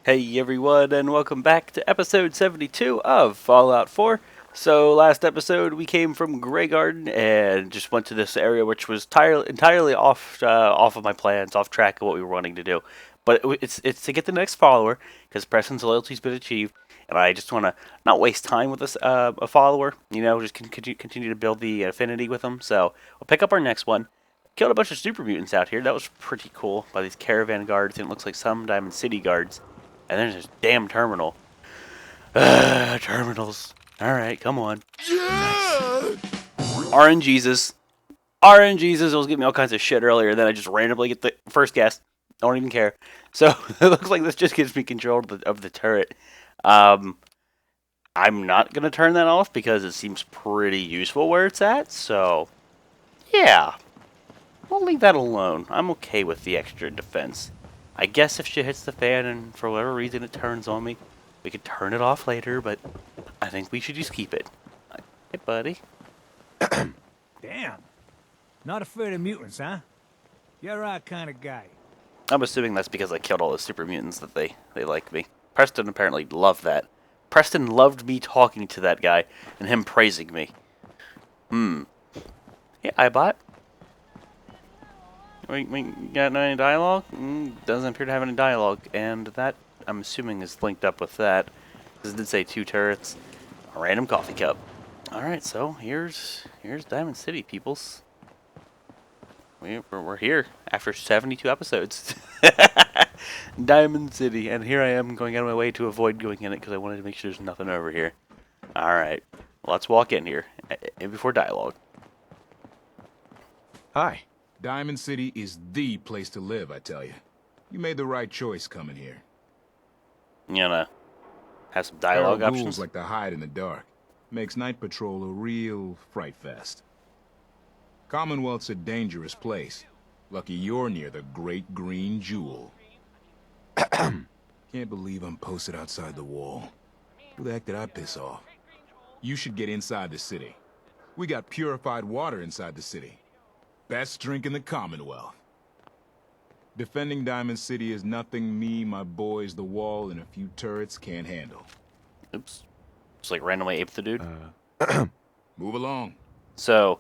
Hey everyone, and welcome back to episode 72 of Fallout 4. So last episode we came from Grey Garden and just went to this area which was entirely off of my plans, off track of what we were wanting to do. But it's to get the next follower because Preston's loyalty's been achieved, and I just want to not waste time with a follower. Just continue to build the affinity with them. So we'll pick up our next one. Killed a bunch of super mutants out here. That was pretty cool by these caravan guards, and it looks like some Diamond City guards. And there's this damn terminal. Terminals. Alright, come on. Nice. RNGesus. RNGesus was giving me all kinds of shit earlier, then I just randomly get the first guess. I don't even care. So, it looks like this just gives me control of the turret. I'm not going to turn that off because it seems pretty useful where it's at, so... Yeah. We'll leave that alone. I'm okay with the extra defense. I guess if shit hits the fan and for whatever reason it turns on me, we could turn it off later, but I think we should just keep it. Hey, buddy. Damn. Not afraid of mutants, huh? You're our kind of guy. I'm assuming that's because I killed all the super mutants that they like me. Preston apparently loved that. Preston loved me talking to that guy and him praising me. Yeah, I bought. We got any dialogue? Doesn't appear to have any dialogue, and that, I'm assuming, is linked up with that. This did say 2 turrets, a random coffee cup. Alright, so here's Diamond City, peoples. We're here after 72 episodes. Diamond City, and here I am going out of my way to avoid going in it because I wanted to make sure there's nothing over here. Alright, let's walk in here, before dialogue. Hi. Diamond City is the place to live, I tell you. You made the right choice coming here. You gonna have some dialogue Feral options? ghouls like to hide in the dark. Makes night patrol a real fright fest. Commonwealth's a dangerous place. Lucky you're near the Great Green Jewel. Can't believe I'm posted outside the wall. Who the heck did I piss off? You should get inside the city. We got purified water inside the city. Best drink in the Commonwealth. Defending Diamond City is nothing me, my boys, the wall, and a few turrets can't handle. Oops. Just like randomly aped the dude. Move along. So,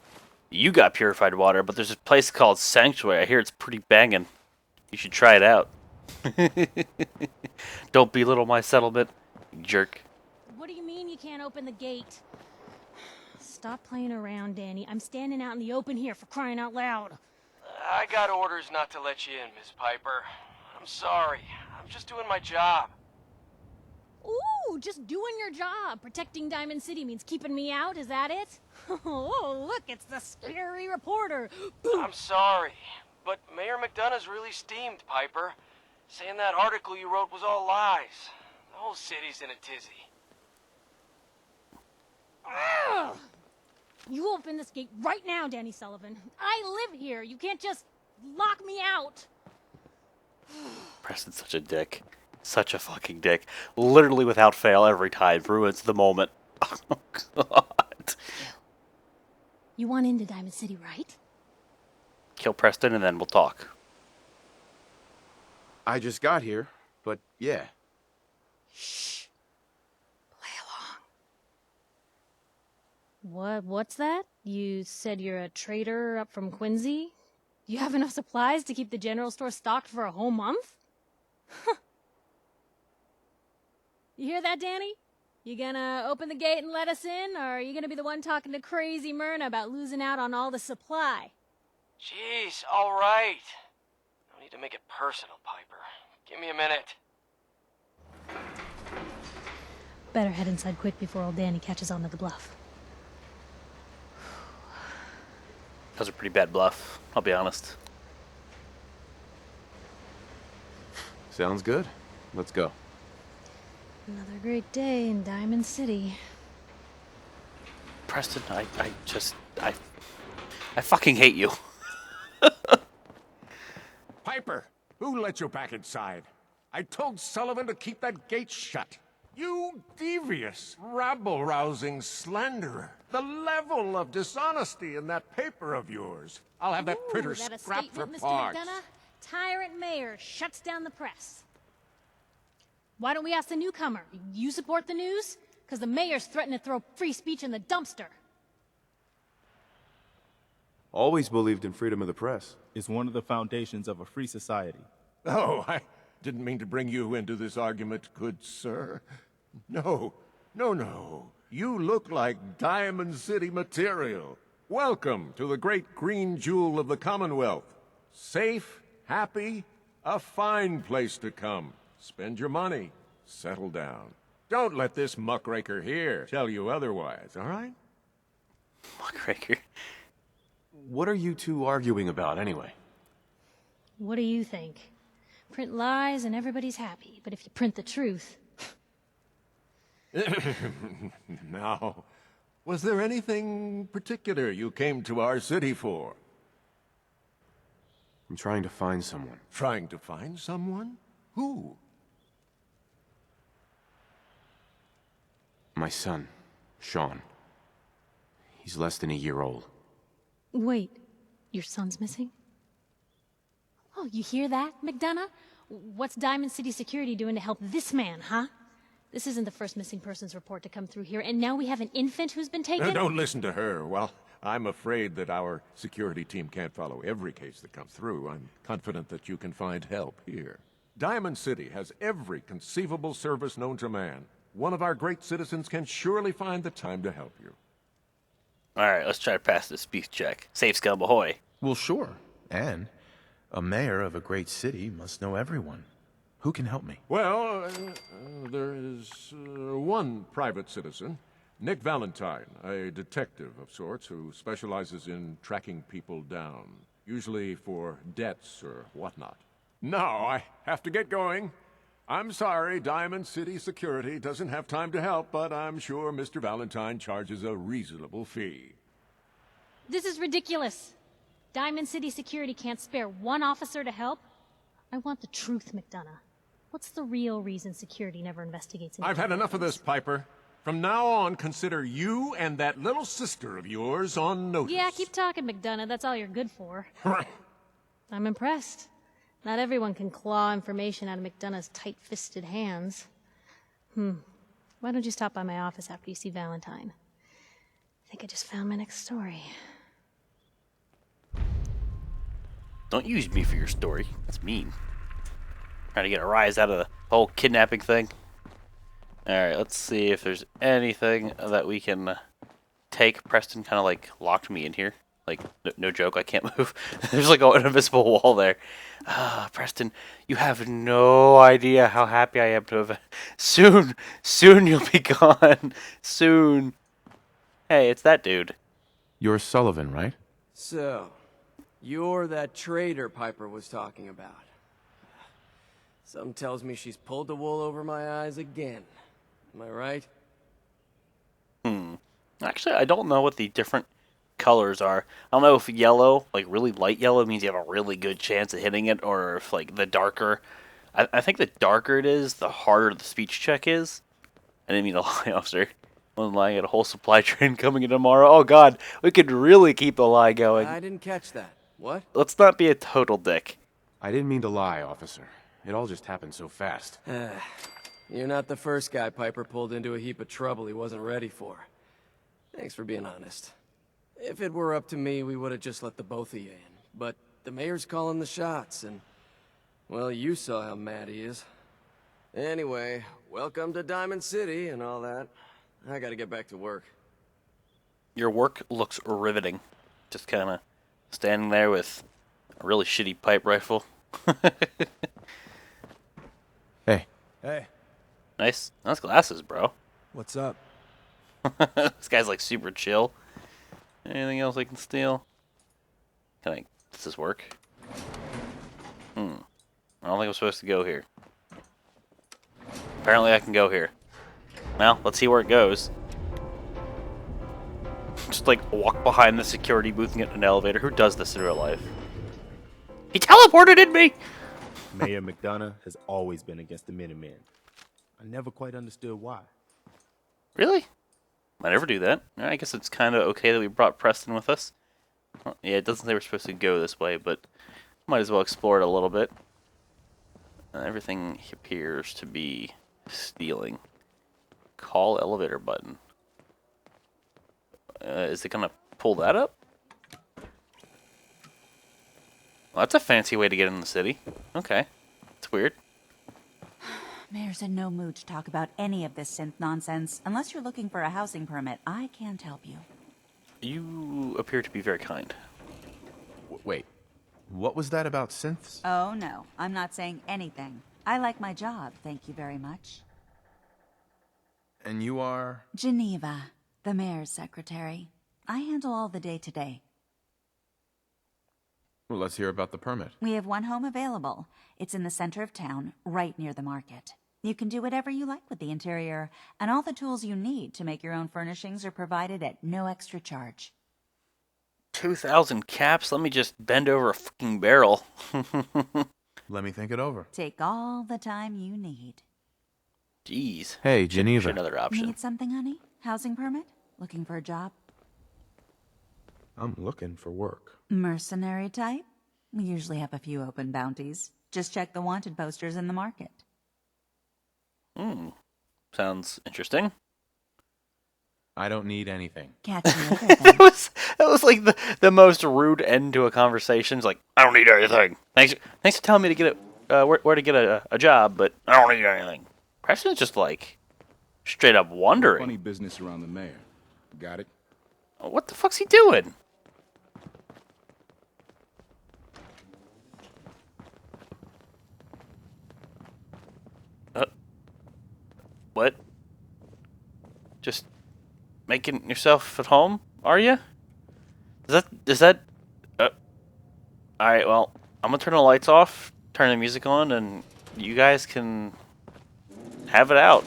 you got purified water, but there's a place called Sanctuary. I hear it's pretty banging. You should try it out. Don't belittle my settlement, you jerk. What do you mean you can't open the gate? Stop playing around, Danny. I'm standing out in the open here, for crying out loud. I got orders not to let you in, Miss Piper. I'm sorry. I'm just doing my job. Ooh, just doing your job. Protecting Diamond City means keeping me out, is that it? Oh, look, it's the scary reporter. I'm sorry, but Mayor McDonough's really steamed, Piper. Saying that article you wrote was all lies. The whole city's in a tizzy. Ugh. You open this gate right now, Danny Sullivan. I live here. You can't just lock me out. Preston's such a dick. Such a fucking dick. Literally without fail every time. Ruins the moment. Oh, God. You want into Diamond City, right? Kill Preston and then we'll talk. I just got here, but yeah. Shh. Play along. What's that? You said you're a trader up from Quincy? You have enough supplies to keep the general store stocked for a whole month? You hear that, Danny? You gonna open the gate and let us in, or are you gonna be the one talking to crazy Myrna about losing out on all the supply? Jeez, all right. No need to make it personal, Piper. Give me a minute. Better head inside quick before old Danny catches on to the bluff. That was a pretty bad bluff, I'll be honest. Sounds good. Let's go. Another great day in Diamond City. Preston, I fucking hate you. Piper, who let you back inside? I told Sullivan to keep that gate shut. You devious, rabble-rousing slanderer. The level of dishonesty in that paper of yours. I'll have that printer That a scrapped for statement, Mr. parts. McDonough? Tyrant mayor shuts down the press. Why don't we ask the newcomer? You support the news? Because the mayor's threatening to throw free speech in the dumpster. Always believed in freedom of the press. Is one of the foundations of a free society. Oh, I didn't mean to bring you into this argument, good sir. No, no. You look like Diamond City material. Welcome to the great green jewel of the Commonwealth. Safe, happy, a fine place to come. Spend your money, settle down. Don't let this muckraker here tell you otherwise, all right? Muckraker. What are you two arguing about, anyway? What do you think? Print lies and everybody's happy, but if you print the truth... Now, was there anything particular you came to our city for? I'm trying to find someone. Trying to find someone? Who? My son, Sean. He's less than a year old. Wait, your son's missing? Oh, you hear that, McDonough? What's Diamond City Security doing to help this man, huh? This isn't the first missing persons report to come through here, and now we have an infant who's been taken? Don't listen to her. Well, I'm afraid that our security team can't follow every case that comes through. I'm confident that you can find help here. Diamond City has every conceivable service known to man. One of our great citizens can surely find the time to help you. Alright, let's try to pass this speech check. Safe scum ahoy. Well, sure. And a mayor of a great city must know everyone. Who can help me? Well, there is one private citizen, Nick Valentine, a detective of sorts who specializes in tracking people down, usually for debts or whatnot. Now, I have to get going. I'm sorry, Diamond City Security doesn't have time to help, but I'm sure Mr. Valentine charges a reasonable fee. This is ridiculous. Diamond City Security can't spare one officer to help? I want the truth, McDonough. What's the real reason security never investigates any I've had enough of crimes? this, Piper. From now on, consider you and that little sister of yours on notice. Yeah, keep talking, McDonough. That's all you're good for. I'm impressed. Not everyone can claw information out of McDonough's tight-fisted hands. Why don't you stop by my office after you see Valentine? I think I just found my next story. Don't use me for your story. That's mean. Trying to get a rise out of the whole kidnapping thing. Alright, let's see if there's anything that we can take. Preston kind of like locked me in here. Like, no joke, I can't move. There's like an invisible wall there. Preston, you have no idea how happy I am to have... Soon you'll be gone. Soon. Hey, it's that dude. You're Sullivan, right? So, you're that traitor Piper was talking about. Something tells me she's pulled the wool over my eyes again. Am I right? Actually, I don't know what the different colors are. I don't know if yellow, like really light yellow, means you have a really good chance of hitting it, or if like the darker... I think the darker it is, the harder the speech check is. I didn't mean to lie, officer. I wasn't lying. At a whole supply train coming in tomorrow. Oh god, we could really keep the lie going. I didn't catch that. What? Let's not be a total dick. I didn't mean to lie, officer. It all just happened so fast. You're not the first guy Piper pulled into a heap of trouble he wasn't ready for. Thanks for being honest. If it were up to me, we would have just let the both of you in. But the mayor's calling the shots, and... well, you saw how mad he is. Anyway, welcome to Diamond City and all that. I gotta get back to work. Your work looks riveting. Just kind of standing there with a really shitty pipe rifle. Hey. Hey, Nice glasses, bro. what's up? This guy's like super chill. Anything else I can steal? Does this work? I don't think I'm supposed to go here. Apparently I can go here. Well, let's see where it goes. Just like walk behind the security booth and get in an elevator. Who does this in real life? He teleported in me! Mayor McDonough has always been against the Minutemen. I never quite understood why. Really? I never do that. I guess it's kind of okay that we brought Preston with us. Well, yeah, it doesn't say we're supposed to go this way, but might as well explore it a little bit. Everything appears to be Stealing. Call elevator button. Is it gonna pull that up? Well, that's a fancy way to get in the city. Okay. It's weird. Mayor's in no mood to talk about any of this synth nonsense. Unless you're looking for a housing permit, I can't help you. You appear to be very kind. Wait, what was that about synths? Oh, no. I'm not saying anything. I like my job, thank you very much. And you are? Geneva, the mayor's secretary. I handle all the day-to-day. Well, let's hear about the permit. We have one home available. It's in the center of town, right near the market. You can do whatever you like with the interior, and all the tools you need to make your own furnishings are provided at no extra charge. 2,000 caps? Let me just bend over a fucking barrel. Let me think it over. Take all the time you need. Jeez. Hey, Geneva. Another option. Need something, honey? Housing permit? Looking for a job? I'm looking for work. Mercenary type? We usually have a few open bounties. Just check the wanted posters in the market. Sounds interesting. I don't need anything. Catch you later, then. that was like the most rude end to a conversation. It's like, I don't need anything. Thanks for telling me to get where to get a job, but I don't need anything. Preston's just like straight up wondering. Funny business around the mayor. Got it? What the fuck's he doing? What? Just making yourself at home, are you? Is that? All right. Well, I'm gonna turn the lights off, turn the music on, and you guys can have it out.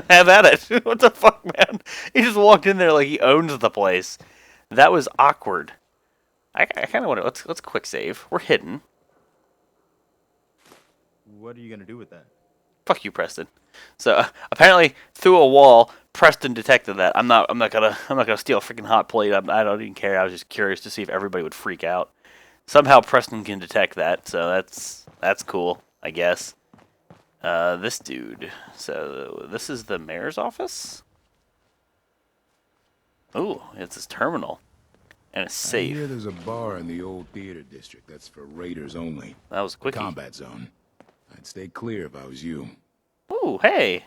Have at it. What the fuck, man? He just walked in there like he owns the place. That was awkward. I kind of want to. Let's quick save. We're hidden. What are you gonna do with that? Fuck you, Preston. So apparently, through a wall, Preston detected that. I'm not gonna steal a freaking hot plate. I don't even care. I was just curious to see if everybody would freak out. Somehow Preston can detect that, so that's cool, I guess. This dude. So this is the mayor's office. Ooh, it's his terminal, and it's I safe. hear there's a bar in the old theater district that's for raiders only. That was a quickie. Combat zone. I'd stay clear if I was you. Ooh, hey.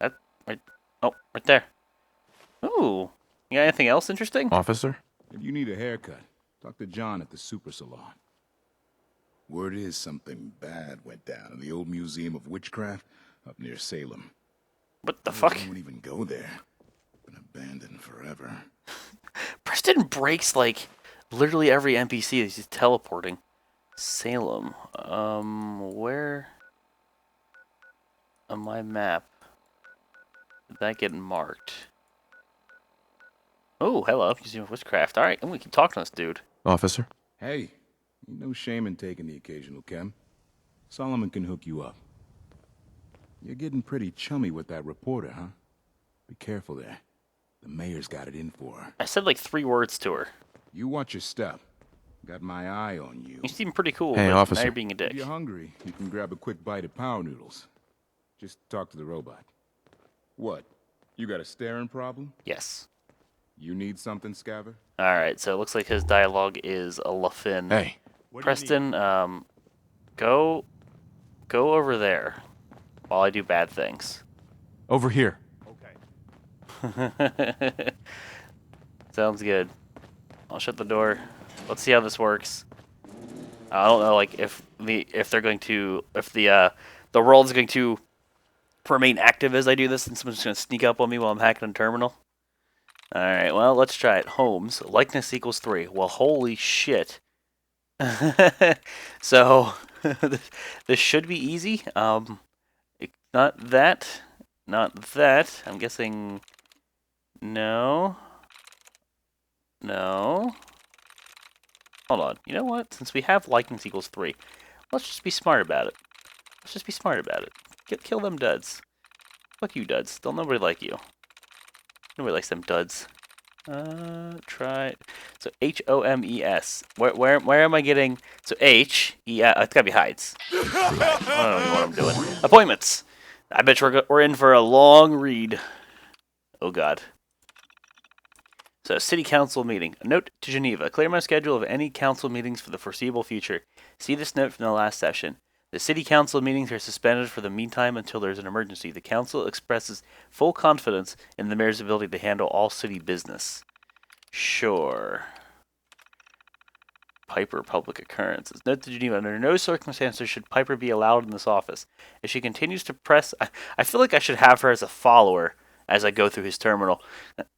That right. Oh, right there. Ooh, you got anything else interesting? Officer? If you need a haircut, talk to John at the Super Salon. Word is something bad went down in the old Museum of Witchcraft up near Salem. What the fuck? I won't even go there. Been abandoned forever. Preston breaks like literally every NPC that he's teleporting. Salem. Where on my map did that get marked? Oh, hello, Museum of Witchcraft. Alright, I'm gonna keep talking to this dude. Officer? Hey, ain't no shame in taking the occasional chem. Solomon can hook you up. You're getting pretty chummy with that reporter, huh? Be careful there. The mayor's got it in for her. I said like 3 words to her. You watch your step. Got my eye on you. You seem pretty cool, Hey, but officer. now you're being a dick. If you're hungry, you can grab a quick bite of power noodles. Just talk to the robot. What? You got a staring problem? Yes. You need something, Scaver? Alright, so it looks like his dialogue is a Luffin. Hey. Preston, go over there while I do bad things. Over here. Okay. Sounds good. I'll shut the door. Let's see how this works. I don't know, like if the world's going to remain active as I do this, and someone's just gonna sneak up on me while I'm hacking a terminal. All right, well, let's try it. Homes likeness equals 3. Well, holy shit. So this should be easy. Not that. I'm guessing. No. Hold on. You know what? Since we have likeness equals 3, let's just be smart about it. Kill them duds. Fuck you, duds. Don't nobody like you. Nobody likes them duds. Try. So H-O-M-E-S. Where am I getting? So H. It's gotta be hides. I don't know what I'm doing. Appointments. I bet we're in for a long read. Oh, God. So, City Council meeting. A note to Geneva. Clear my schedule of any council meetings for the foreseeable future. See this note from the last session. The City Council meetings are suspended for the meantime until there is an emergency. The Council expresses full confidence in the Mayor's ability to handle all city business. Sure. Piper public occurrences. Note to Geneva. Under no circumstances should Piper be allowed in this office. If she continues to press... I feel like I should have her as a follower as I go through his terminal.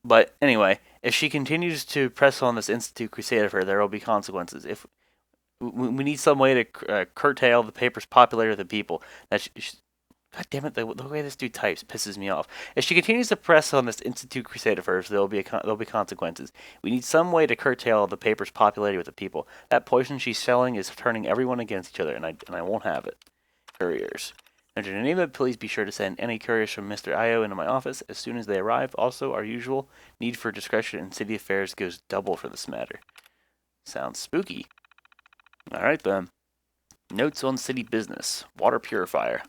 But anyway, if she continues to press on this Institute crusade of her, there will be consequences. If we need some way to curtail the paper's popularity with the people. God damn it, the way this dude types pisses me off. If she continues to press on this Institute crusade of hers, there'll be consequences. We need some way to curtail the paper's popularity with the people. That poison she's selling is turning everyone against each other, and I won't have it. Couriers. Now, Geneva, please be sure to send any couriers from Mr. Io into my office as soon as they arrive. Also, our usual need for discretion in city affairs goes double for this matter. Sounds spooky. Alright then. Notes on city business. Water purifier.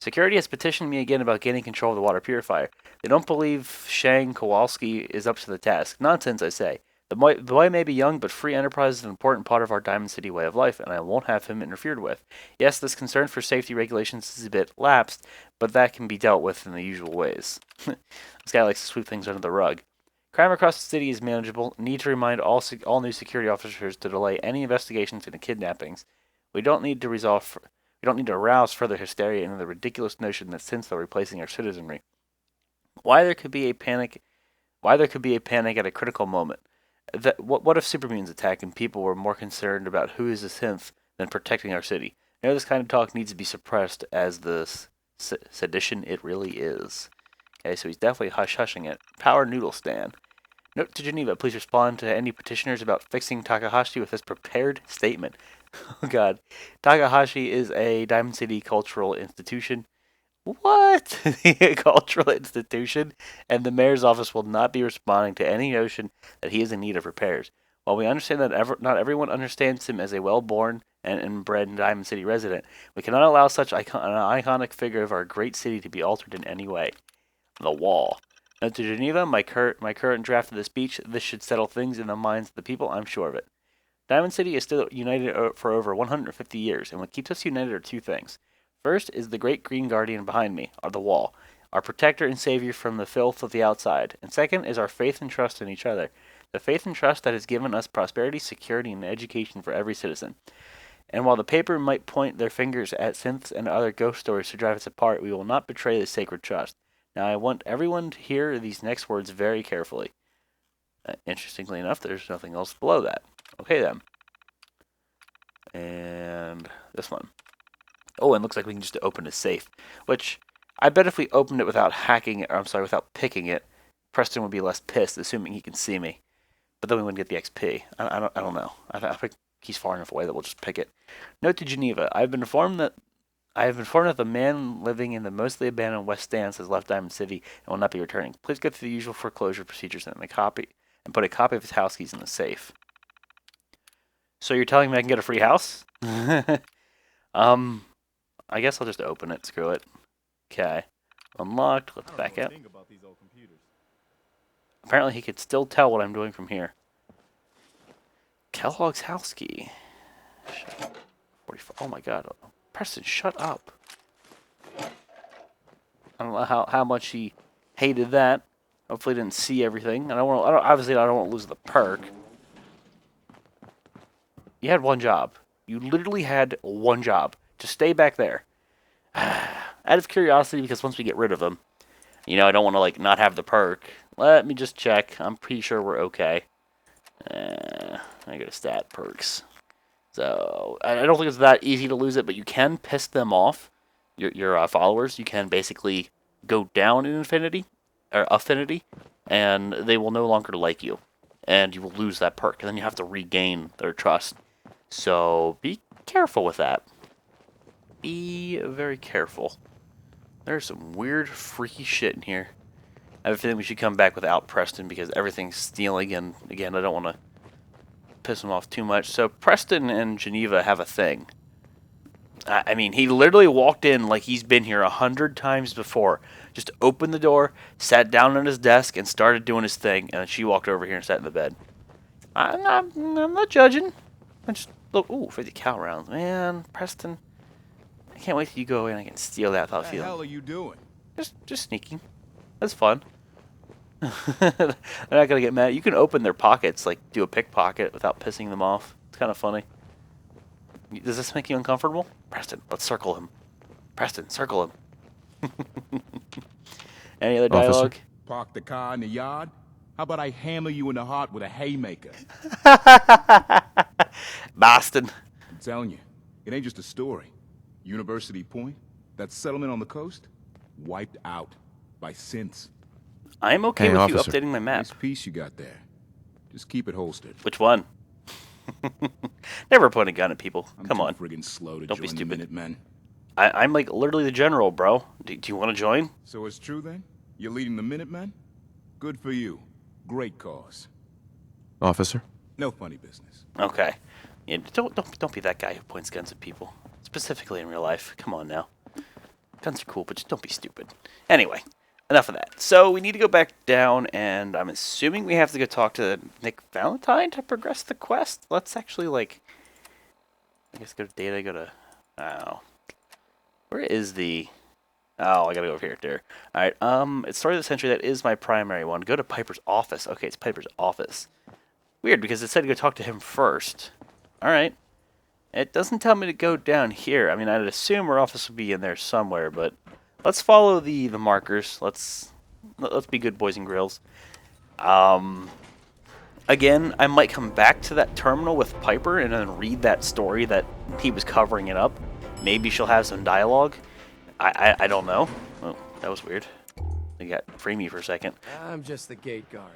Security has petitioned me again about gaining control of the water purifier. They don't believe Shang Kowalski is up to the task. Nonsense, I say. The boy may be young, but free enterprise is an important part of our Diamond City way of life, and I won't have him interfered with. Yes, this concern for safety regulations is a bit lapsed, but that can be dealt with in the usual ways. This guy likes to sweep things under the rug. Crime across the city is manageable. Need to remind all new security officers to delay any investigations into kidnappings. We don't need to arouse further hysteria into the ridiculous notion that since they're replacing our citizenry. Why there could be a panic at a critical moment. What if supermutants attack and people were more concerned about who is a synth than protecting our city? Now this kind of talk needs to be suppressed as the sedition it really is. Okay, so he's definitely hush-hushing it. Power noodle stand. Note to Geneva, please respond to any petitioners about fixing Takahashi with this prepared statement. Oh god. Takahashi is a Diamond City cultural institution. What? A cultural institution? And the mayor's office will not be responding to any notion that he is in need of repairs. While we understand that not everyone understands him as a well-born and inbred Diamond City resident, we cannot allow such an iconic figure of our great city to be altered in any way. The wall. Note to Geneva, my current draft of the speech, this should settle things in the minds of the people, I'm sure of it. Diamond City is still united for over 150 years, and what keeps us united are two things. First is the great green guardian behind me, or the wall, our protector and savior from the filth of the outside. And second is our faith and trust in each other. The faith and trust that has given us prosperity, security, and education for every citizen. And while the paper might point their fingers at synths and other ghost stories to drive us apart, we will not betray this sacred trust. Now I want everyone to hear these next words very carefully. Interestingly enough, there's nothing else below that. Okay then. And this one. Oh, and looks like we can just open a safe. Which, I bet if we opened it without hacking it, without picking it, Preston would be less pissed, assuming he can see me. But then we wouldn't get the XP. I don't know. I think he's far enough away that we'll just pick it. Note to Geneva. I have been informed that the man living in the mostly abandoned West Stands has left Diamond City and will not be returning. Please go through the usual foreclosure procedures and put a copy of his house keys in the safe. So you're telling me I can get a free house? I guess I'll just open it. Screw it. Okay. Unlocked. Let's back out. Apparently he could still tell what I'm doing from here. Kellogg's house key. 44. Oh my god. Preston, shut up. I don't know how much he hated that. Hopefully he didn't see everything. Obviously I don't want to lose the perk. You had one job. You literally had one job. To stay back there. Out of curiosity, because once we get rid of them, I don't want to, not have the perk. Let me just check. I'm pretty sure we're okay. I go to stat perks. So, I don't think it's that easy to lose it, but you can piss them off. Your followers. You can basically go down in affinity, and they will no longer like you. And you will lose that perk, and then you have to regain their trust. So, be careful with that. Be very careful. There's some weird, freaky shit in here. I have a feeling we should come back without Preston because everything's stealing, and again, I don't want to piss him off too much. So Preston and Geneva have a thing. I mean, he literally walked in like he's been here 100 times before. Just opened the door, sat down on his desk, and started doing his thing. And then she walked over here and sat in the bed. I'm not judging. I just look. Ooh, 50 cal rounds, man. Preston, I can't wait till you go away and I can steal that without What the feeling. hell are you doing? Just sneaking. That's fun. They're not gonna get mad. You can open their pockets, like do a pickpocket without pissing them off. It's kind of funny. Does this make you uncomfortable? Preston, let's circle him. Preston, circle him. Any other dialogue? Park the car in the yard? How about I hammer you in the heart with a haymaker? Boston. I'm telling you, it ain't just a story. University Point, that settlement on the coast, wiped out by synths. I'm okay Hey, with officer. you updating my map. Nice piece you got there. Just keep it holstered. Which one? Never point a gun at people. I'm Come too on. friggin' slow to Don't be join the stupid. Minutemen. I'm like literally the general, bro. Do you want to join? So it's true then? You're leading the Minutemen? Good for you. Great cause. Officer? No funny business. Okay. Yeah, don't be that guy who points guns at people. Specifically in real life. Come on now. Guns are cool, but just don't be stupid. Anyway, enough of that. So we need to go back down, and I'm assuming we have to go talk to Nick Valentine to progress the quest. Let's actually, like, I guess go to data, go to, oh. Where is the, oh, I gotta go over here, there. Alright, it's Story of the Century, that is my primary one. Go to Piper's office. Okay, it's Piper's office. Weird, because it said to go talk to him first. Alright. It doesn't tell me to go down here. I mean, I'd assume our office would be in there somewhere, but let's follow the markers. Let's be good boys and girls. Again, I might come back to that terminal with Piper and then read that story that he was covering it up. Maybe she'll have some dialogue. I don't know. Oh, that was weird. They got free me for a second. I'm just the gate guard.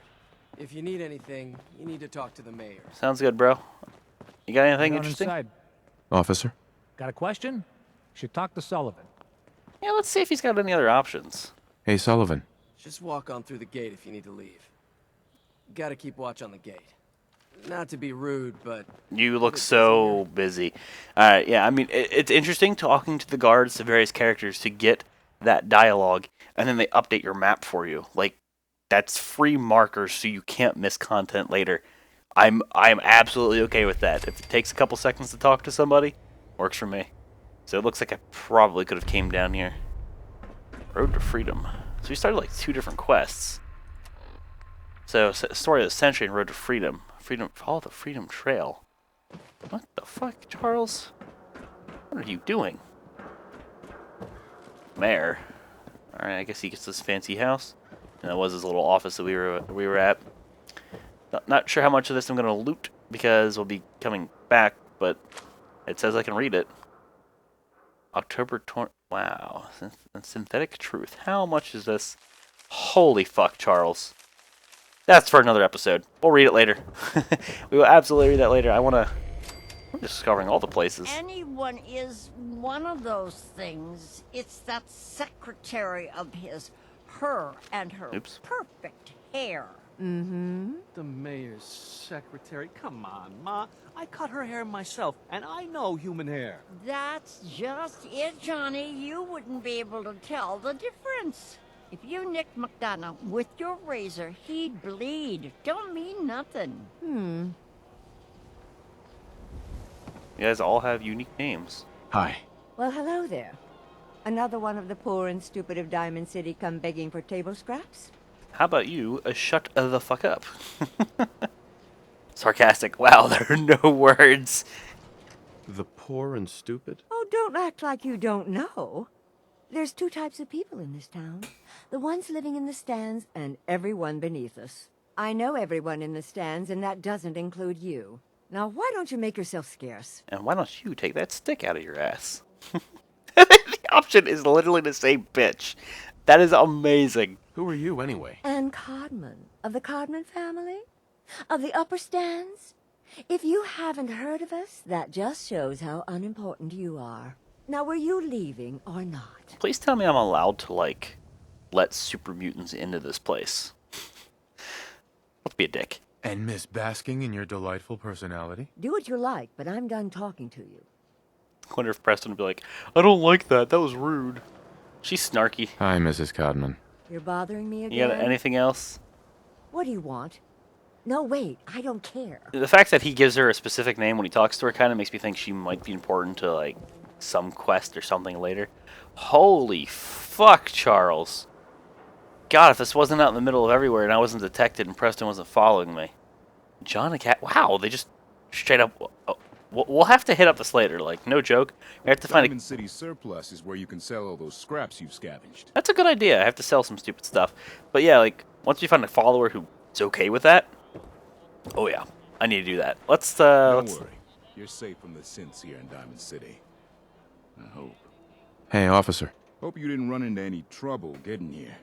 If you need anything, you need to talk to the mayor. Sounds good, bro. You got anything Get on interesting? inside. Officer? Got a question? Should talk to Sullivan. Yeah, let's see if he's got any other options. Hey, Sullivan. Just walk on through the gate if you need to leave. Gotta keep watch on the gate. Not to be rude, but... You look so busy. Alright, yeah, I mean, it's interesting talking to the guards, the various characters, to get that dialogue, and then they update your map for you. Like, that's free markers, so you can't miss content later. I'm absolutely okay with that. If it takes a couple seconds to talk to somebody, works for me. So it looks like I probably could have came down here. Road to Freedom. So we started like 2 different quests. So, Story of the Century and Road to Freedom. Follow the Freedom Trail. What the fuck, Charles? What are you doing? Mayor. Alright, I guess he gets this fancy house. And that was his little office that we were at. Not sure how much of this I'm going to loot, because we'll be coming back, but it says I can read it. October 20... Wow. Synthetic Truth. How much is this? Holy fuck, Charles. That's for another episode. We'll read it later. We will absolutely read that later. I'm discovering all the places. Anyone is one of those things. It's that secretary of his. Her and her Oops. perfect hair. The mayor's secretary? Come on, Ma. I cut her hair myself, and I know human hair. That's just it, Johnny. You wouldn't be able to tell the difference. If you nicked McDonough with your razor, he'd bleed. Don't mean nothing. You guys all have unique names. Hi. Well, hello there. Another one of the poor and stupid of Diamond City come begging for table scraps? How about you shut the fuck up? Sarcastic. Wow, there are no words. The poor and stupid? Oh, don't act like you don't know. There's 2 types of people in this town. The ones living in the stands and everyone beneath us. I know everyone in the stands, and that doesn't include you. Now, why don't you make yourself scarce? And why don't you take that stick out of your ass? The option is literally the same bitch. That is amazing. Who are you, anyway? Anne Codman, of the Codman family? Of the upper stands? If you haven't heard of us, that just shows how unimportant you are. Now, were you leaving or not? Please tell me I'm allowed to, like, let super mutants into this place. Let's be a dick. And miss basking in your delightful personality? Do what you like, but I'm done talking to you. I wonder if Preston would be like, I don't like that. That was rude. She's snarky. Hi, Mrs. Codman. You're bothering me You again? got anything else? What do you want? No, wait, I don't care. The fact that he gives her a specific name when he talks to her kind of makes me think she might be important to, like, some quest or something later. Holy fuck, Charles. God, if this wasn't out in the middle of everywhere and I wasn't detected and Preston wasn't following me. John and Cat, wow, they just straight up... Oh, we'll have to hit up this later, like, no joke. We have to find Diamond City surplus is where you can sell all those scraps you've scavenged. That's a good idea. I have to sell some stupid stuff. But yeah, like, once we find a follower who's okay with that... Oh yeah, I need to do that. Let's, Don't worry. You're safe from the synths here in Diamond City. I hope. Hey, officer. Hope you didn't run into any trouble getting here.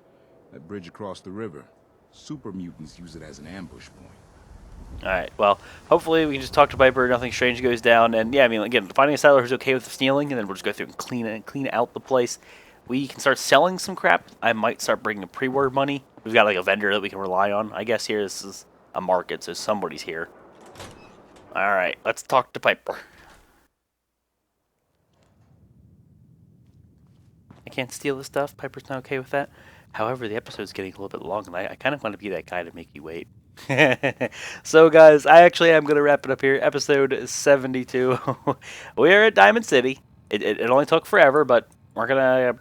That bridge across the river. Super mutants use it as an ambush point. Alright, well, hopefully we can just talk to Piper, nothing strange goes down, and yeah, I mean, again, finding a settler who's okay with the stealing, and then we'll just go through and clean out the place. We can start selling some crap. I might start bringing pre-word money. We've got, like, a vendor that we can rely on. I guess here this is a market, so somebody's here. Alright, let's talk to Piper. I can't steal the stuff. Piper's not okay with that. However, the episode's getting a little bit long, and I kind of want to be that guy to make you wait. So, guys, I actually am going to wrap it up here. Episode 72. We are at Diamond City. It only took forever, but we're going to...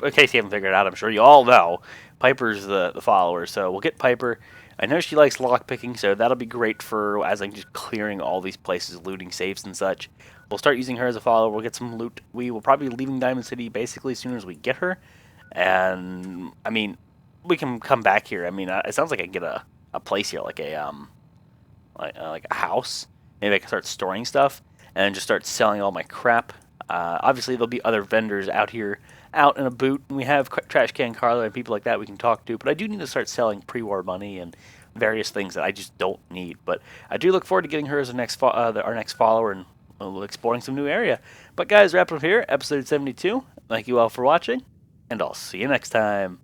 In case you haven't figured it out, I'm sure you all know, Piper's the follower, so we'll get Piper. I know she likes lockpicking, so that'll be great for as I'm just clearing all these places, looting safes and such. We'll start using her as a follower. We'll get some loot. We will probably be leaving Diamond City basically as soon as we get her. And, I mean, we can come back here. I mean, it sounds like I can get a place here, like a like a house. Maybe I can start storing stuff and then just start selling all my crap. Obviously, there'll be other vendors out here, out in a boot. And we have Trash Can Carla and people like that we can talk to. But I do need to start selling pre-war money and various things that I just don't need. But I do look forward to getting her as our next follower and exploring some new area. But guys, wrap up here, episode 72. Thank you all for watching, and I'll see you next time.